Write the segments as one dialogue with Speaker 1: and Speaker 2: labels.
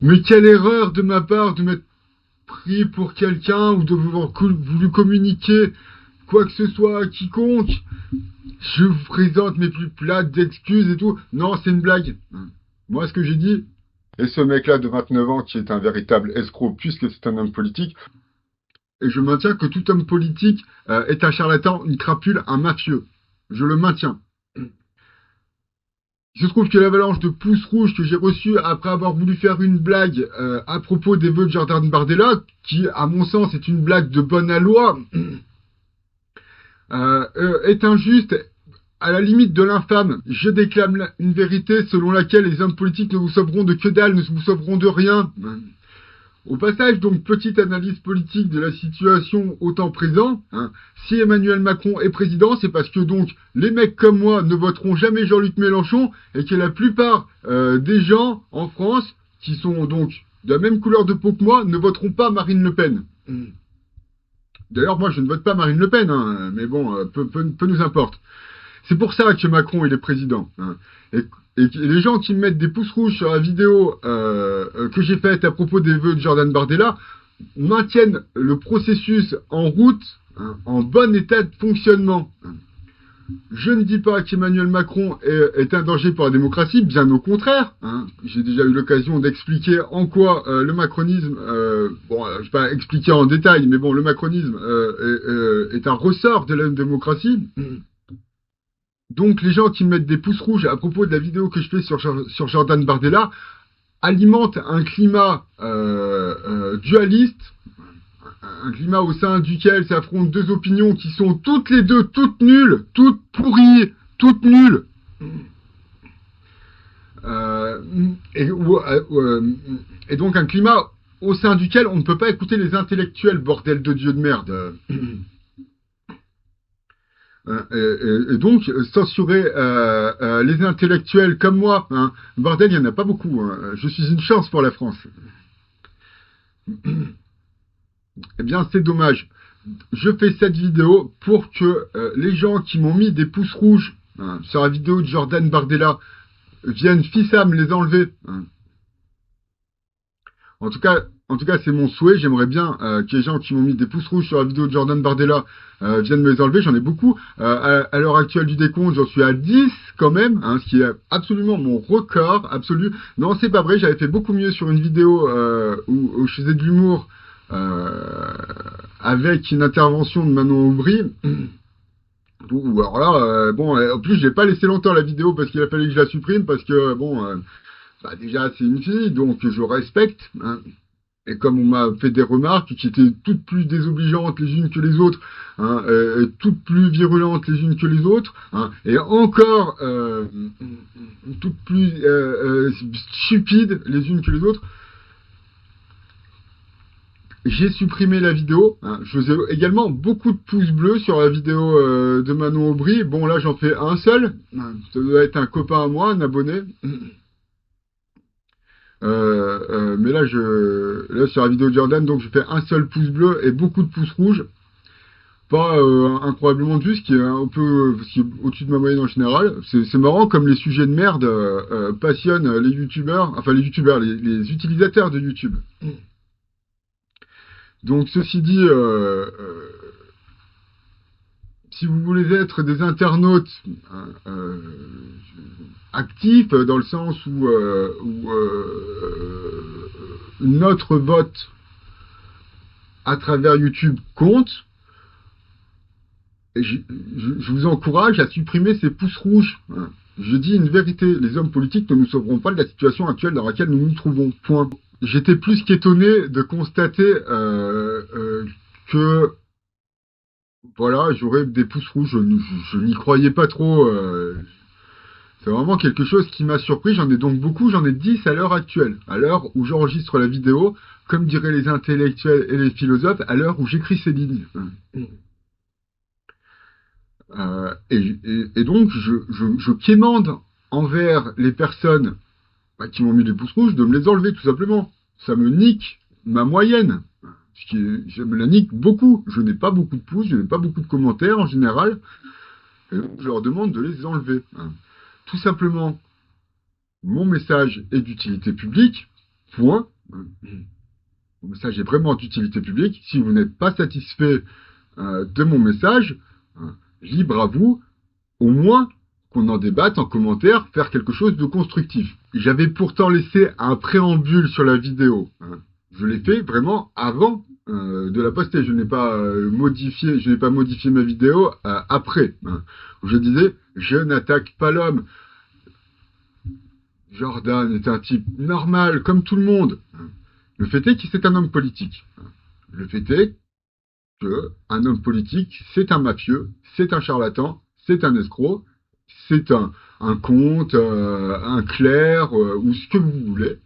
Speaker 1: Mais quelle erreur de ma part de m'être pris pour quelqu'un ou de vouloir voulu communiquer quoi que ce soit à quiconque. Je vous présente mes plus plates excuses et tout. Non, c'est une blague. Moi, ce que j'ai dit, et ce mec-là de 29 ans qui est un véritable escroc puisque c'est un homme politique, et je maintiens que tout homme politique est un charlatan, une crapule, un mafieux. Je le maintiens. Il se trouve que l'avalanche de pouces rouges que j'ai reçue après avoir voulu faire une blague à propos des vœux de Jordan Bardella, qui, à mon sens, est une blague de bonne aloi, est injuste, à la limite de l'infâme. Je déclame une vérité selon laquelle les hommes politiques ne vous sauveront de que dalle, ne vous sauveront de rien. Au passage, donc, petite analyse politique de la situation au temps présent. Si Emmanuel Macron est président, c'est parce que donc les mecs comme moi ne voteront jamais Jean-Luc Mélenchon et que la plupart des gens en France, qui sont donc de la même couleur de peau que moi, ne voteront pas Marine Le Pen. D'ailleurs, moi, je ne vote pas Marine Le Pen, mais bon, peu nous importe. C'est pour ça que Macron il est président. Et les gens qui me mettent des pouces rouges sur la vidéo que j'ai faite à propos des vœux de Jordan Bardella maintiennent le processus en route, en bon état de fonctionnement. Je ne dis pas qu'Emmanuel Macron est un danger pour la démocratie, bien au contraire. J'ai déjà eu l'occasion d'expliquer en quoi le macronisme, bon, je ne vais pas expliquer en détail, mais bon, le macronisme est un ressort de la démocratie. Donc les gens qui me mettent des pouces rouges à propos de la vidéo que je fais sur Jordan Bardella alimentent un climat dualiste, un climat au sein duquel s'affrontent deux opinions qui sont toutes les deux toutes nulles, toutes pourries, toutes nulles. Euh, et, et donc un climat au sein duquel on ne peut pas écouter les intellectuels, bordel de Dieu de merde. Et donc, censurer les intellectuels comme moi, bordel, il n'y en a pas beaucoup. Je suis une chance pour la France. Eh bien, c'est dommage. Je fais cette vidéo pour que les gens qui m'ont mis des pouces rouges sur la vidéo de Jordan Bardella viennent fissam me les enlever. En tout cas, c'est mon souhait. J'aimerais bien que les gens qui m'ont mis des pouces rouges sur la vidéo de Jordan Bardella viennent me les enlever. J'en ai beaucoup. À l'heure actuelle du décompte, j'en suis à 10 quand même, ce qui est absolument mon record absolu. Non, c'est pas vrai. J'avais fait beaucoup mieux sur une vidéo où je faisais de l'humour avec une intervention de Manon Aubry. Ou alors là, bon, en plus, j'ai pas laissé longtemps la vidéo parce qu'il a fallu que je la supprime parce que bon. Bah déjà, c'est une fille, donc je respecte. Et comme on m'a fait des remarques qui étaient toutes plus désobligeantes les unes que les autres, toutes plus virulentes les unes que les autres, et encore toutes plus stupides les unes que les autres, j'ai supprimé la vidéo. Je faisais également beaucoup de pouces bleus sur la vidéo de Manon Aubry. Bon, là, j'en fais un seul. Ça doit être un copain à moi, un abonné. Mais là, sur la vidéo de Jordan, donc je fais un seul pouce bleu et beaucoup de pouces rouges. Pas incroyablement vu, ce qui est un peu ce qui est au-dessus de ma moyenne en général. C'est marrant comme les sujets de merde passionnent les youtubeurs, enfin les youtubeurs, les utilisateurs de YouTube. Donc ceci dit, si vous voulez être des internautes actifs, dans le sens où notre vote à travers YouTube compte, je vous encourage à supprimer ces pouces rouges. Je dis une vérité, les hommes politiques ne nous sauveront pas de la situation actuelle dans laquelle nous nous trouvons. Point. J'étais plus qu'étonné de constater que voilà, j'aurais des pouces rouges. Je n'y croyais pas trop. C'est vraiment quelque chose qui m'a surpris. J'en ai donc beaucoup, j'en ai 10 à l'heure actuelle. À l'heure où j'enregistre la vidéo, comme diraient les intellectuels et les philosophes, à l'heure où j'écris ces lignes. Et donc, je quémande envers les personnes qui m'ont mis des pouces rouges de me les enlever, tout simplement. Ça me nique ma moyenne. Je me la nique beaucoup. Je n'ai pas beaucoup de pouces, je n'ai pas beaucoup de commentaires en général. Et donc, je leur demande de les enlever. Tout simplement, mon message est d'utilité publique. Point. Mon message est vraiment d'utilité publique. Si vous n'êtes pas satisfait de mon message, libre à vous, au moins qu'on en débatte en commentaire, faire quelque chose de constructif. J'avais pourtant laissé un préambule sur la vidéo. Je l'ai fait vraiment avant de la poster. Je n'ai pas modifié ma vidéo après. Où je disais, je n'attaque pas l'homme. Jordan est un type normal, comme tout le monde. Le fait est que c'est un homme politique. Le fait est qu'un homme politique, c'est un mafieux, c'est un charlatan, c'est un escroc, c'est un comte, un clerc, ou ce que vous voulez.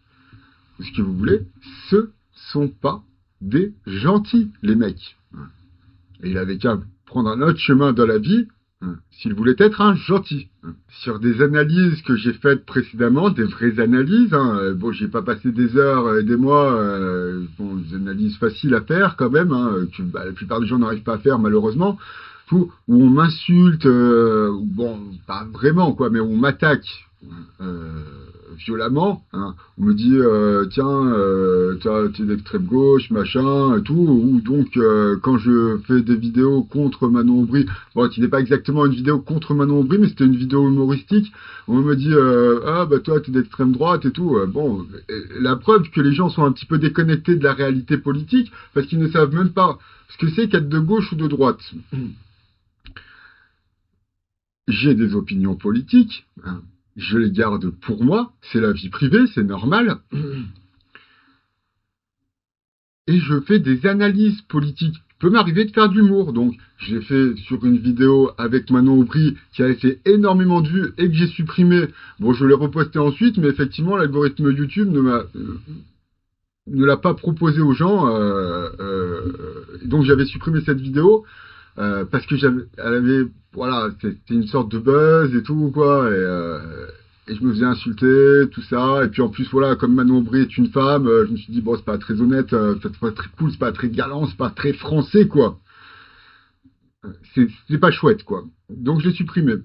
Speaker 1: Ou ce que vous voulez. Ce sont pas des gentils, les mecs. Et il avait qu'à prendre un autre chemin dans la vie, s'il voulait être un gentil. Sur des analyses que j'ai faites précédemment, des vraies analyses, bon, j'ai pas passé des heures et des mois, bon, des analyses faciles à faire quand même, que la plupart des gens n'arrivent pas à faire malheureusement, où on m'insulte, bon, pas vraiment quoi, mais on m'attaque violemment. On me dit tiens, t'es d'extrême gauche, machin, et tout. Ou donc quand je fais des vidéos contre Manon Aubry, bon, qui n'est pas exactement une vidéo contre Manon Aubry, mais c'était une vidéo humoristique. On me dit ah bah toi t'es d'extrême droite et tout. Bon, la preuve que les gens sont un petit peu déconnectés de la réalité politique parce qu'ils ne savent même pas ce que c'est qu'être de gauche ou de droite. J'ai des opinions politiques, je les garde pour moi, c'est la vie privée, c'est normal. Et je fais des analyses politiques. Il peut m'arriver de faire de l'humour, donc j'ai fait sur une vidéo avec Manon Aubry qui avait fait énormément de vues et que j'ai supprimé. Bon, je l'ai reposté ensuite, mais effectivement, l'algorithme YouTube ne l'a pas proposé aux gens. Donc j'avais supprimé cette vidéo. Parce que elle avait, voilà, c'était une sorte de buzz et tout, quoi, et je me faisais insulter, tout ça, et puis en plus, voilà, comme Manon Aubry est une femme, je me suis dit, bon, c'est pas très honnête, c'est pas très cool, c'est pas très galant, c'est pas très français, quoi. C'est pas chouette, quoi. Donc je l'ai supprimé.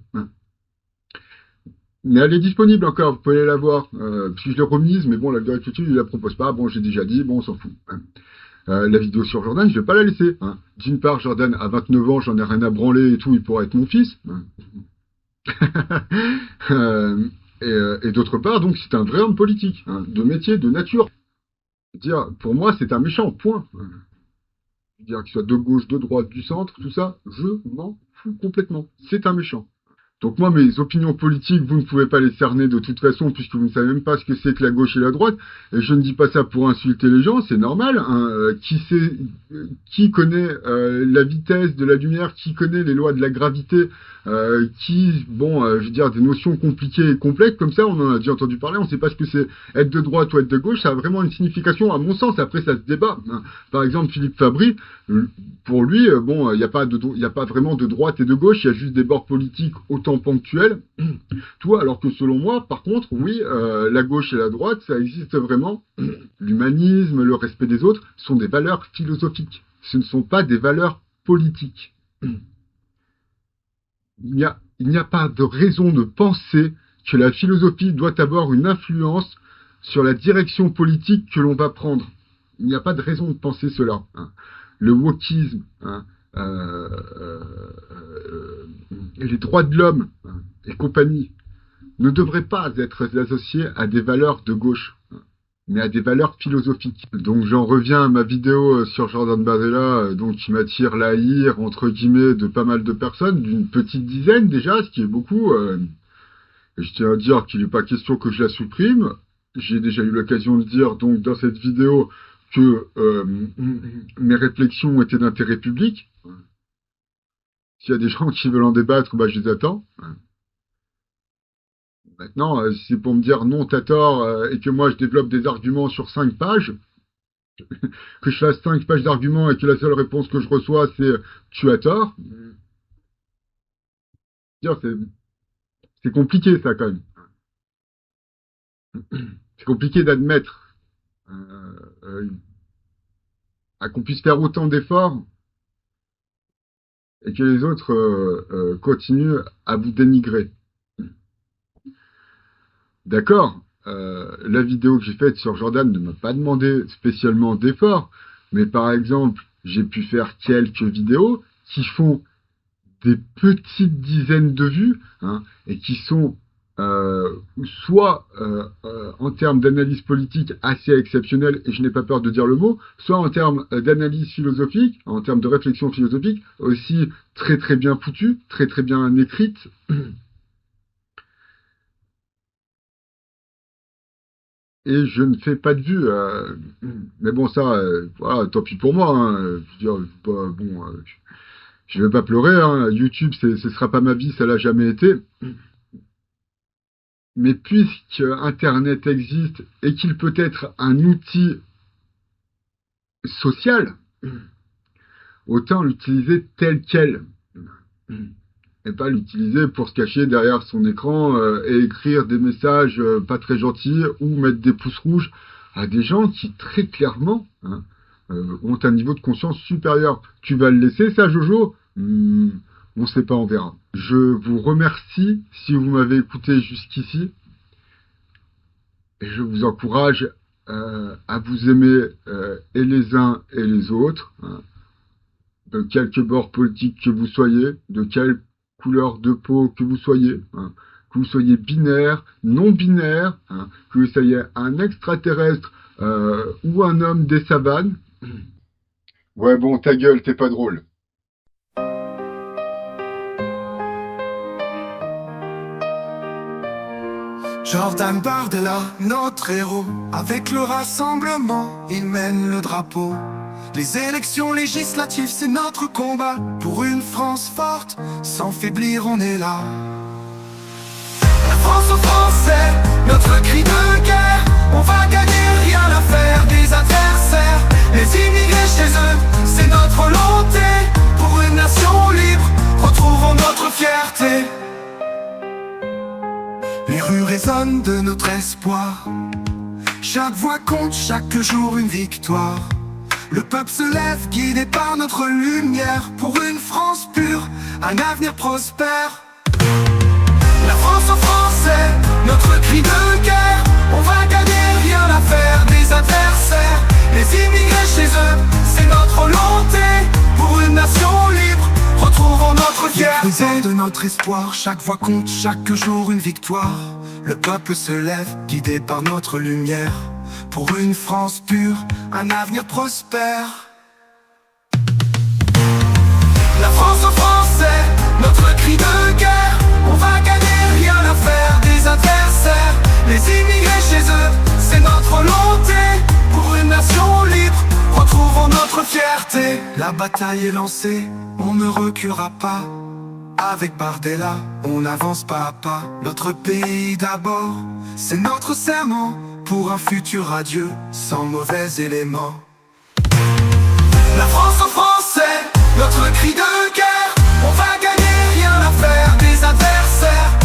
Speaker 1: Mais elle est disponible encore, vous pouvez la voir, puis je l'ai remise, mais bon, l'algorithme YouTube, il la propose pas, bon, j'ai déjà dit, bon, on s'en fout. La vidéo sur Jordan, je vais pas la laisser. D'une part, Jordan a 29 ans, j'en ai rien à branler et tout, il pourrait être mon fils. Et d'autre part, donc c'est un vrai homme politique, de métier, de nature. Dire, pour moi, c'est un méchant, point. Dire qu'il soit de gauche, de droite, du centre, tout ça, je m'en fous complètement. C'est un méchant. Donc moi, mes opinions politiques, vous ne pouvez pas les cerner de toute façon, puisque vous ne savez même pas ce que c'est que la gauche et la droite. Et je ne dis pas ça pour insulter les gens, c'est normal. Qui connaît la vitesse de la lumière, qui connaît les lois de la gravité, je veux dire, des notions compliquées et complexes, comme ça, on en a déjà entendu parler, on ne sait pas ce que c'est être de droite ou être de gauche, ça a vraiment une signification, à mon sens, après ça se débat. Par exemple, Philippe Fabry, pour lui, bon, il n'y a pas vraiment de droite et de gauche, il y a juste des bords politiques autant ponctuels, tout, alors que selon moi, par contre, oui, la gauche et la droite, ça existe vraiment. L'humanisme, le respect des autres sont des valeurs philosophiques, ce ne sont pas des valeurs politiques. Il n'y a pas de raison de penser que la philosophie doit avoir une influence sur la direction politique que l'on va prendre. Il n'y a pas de raison de penser cela. Le wokisme, les droits de l'homme et compagnie ne devraient pas être associés à des valeurs de gauche, mais à des valeurs philosophiques. Donc j'en reviens à ma vidéo sur Jordan Bardella, donc qui m'attire la haine, entre guillemets, de pas mal de personnes, d'une petite dizaine déjà, ce qui est beaucoup. Et je tiens à dire qu'il n'est pas question que je la supprime. J'ai déjà eu l'occasion de dire donc dans cette vidéo que mes réflexions étaient d'intérêt public. S'il y a des gens qui veulent en débattre, bah, je les attends. Maintenant, si c'est pour me dire non, t'as tort, et que moi je développe des arguments sur 5 pages, que je fasse 5 pages d'arguments et que la seule réponse que je reçois c'est tu as tort, c'est compliqué ça quand même. C'est compliqué d'admettre euh, qu'on puisse faire autant d'efforts et que les autres continuent à vous dénigrer. D'accord. la vidéo que j'ai faite sur Jordan ne m'a pas demandé spécialement d'efforts, mais par exemple, j'ai pu faire quelques vidéos qui font des petites dizaines de vues, hein, et qui sont soit en termes d'analyse politique assez exceptionnelle, et je n'ai pas peur de dire le mot, soit en termes d'analyse philosophique, en termes de réflexion philosophique, aussi très très bien foutues, très très bien écrites. Et je ne fais pas de vues. Mais bon, ça, voilà, tant pis pour moi. Hein, je veux dire, bon, je vais pas pleurer. Hein, YouTube, ce sera pas ma vie, ça l'a jamais été. Mais puisque Internet existe et qu'il peut être un outil social, autant l'utiliser tel quel. Et pas l'utiliser pour se cacher derrière son écran et écrire des messages pas très gentils ou mettre des pouces rouges à des gens qui très clairement, hein, ont un niveau de conscience supérieur. Tu vas le laisser ça, Jojo? On sait pas, on verra. Je vous remercie si vous m'avez écouté jusqu'ici et je vous encourage à vous aimer et les uns et les autres, hein, de quelque bord politique que vous soyez, de quelle couleur de peau que vous soyez, hein, que vous soyez binaire, non binaire, hein, que vous soyez un extraterrestre ou un homme des savanes. Ouais, bon, ta gueule, t'es pas drôle.
Speaker 2: Jordan Bardella, notre héros, avec le rassemblement, il mène le drapeau. Les élections législatives, c'est notre combat. Pour une France forte, sans faiblir, on est là. La France aux Français, notre cri de guerre. On va gagner, rien à faire des adversaires. Les immigrés chez eux, c'est notre volonté. Pour une nation libre, retrouvons notre fierté. Les rues résonnent de notre espoir. Chaque voix compte, chaque jour une victoire. Le peuple se lève, guidé par notre lumière. Pour une France pure, un avenir prospère. La France aux Français, notre cri de guerre. On va gagner, rien à faire des adversaires. Les immigrés chez eux, c'est notre volonté. Pour une nation libre, retrouvons notre fierté. Brisé de notre espoir, chaque voix compte, chaque jour une victoire. Le peuple se lève, guidé par notre lumière. Pour une France pure, un avenir prospère. La France aux Français, notre cri de guerre. On va gagner, rien à faire des adversaires. Les immigrés chez eux, c'est notre volonté. Pour une nation libre, retrouvons notre fierté. La bataille est lancée, on ne reculera pas. Avec Bardella, on avance pas à pas. Notre pays d'abord, c'est notre serment. Pour un futur radieux, sans mauvais éléments.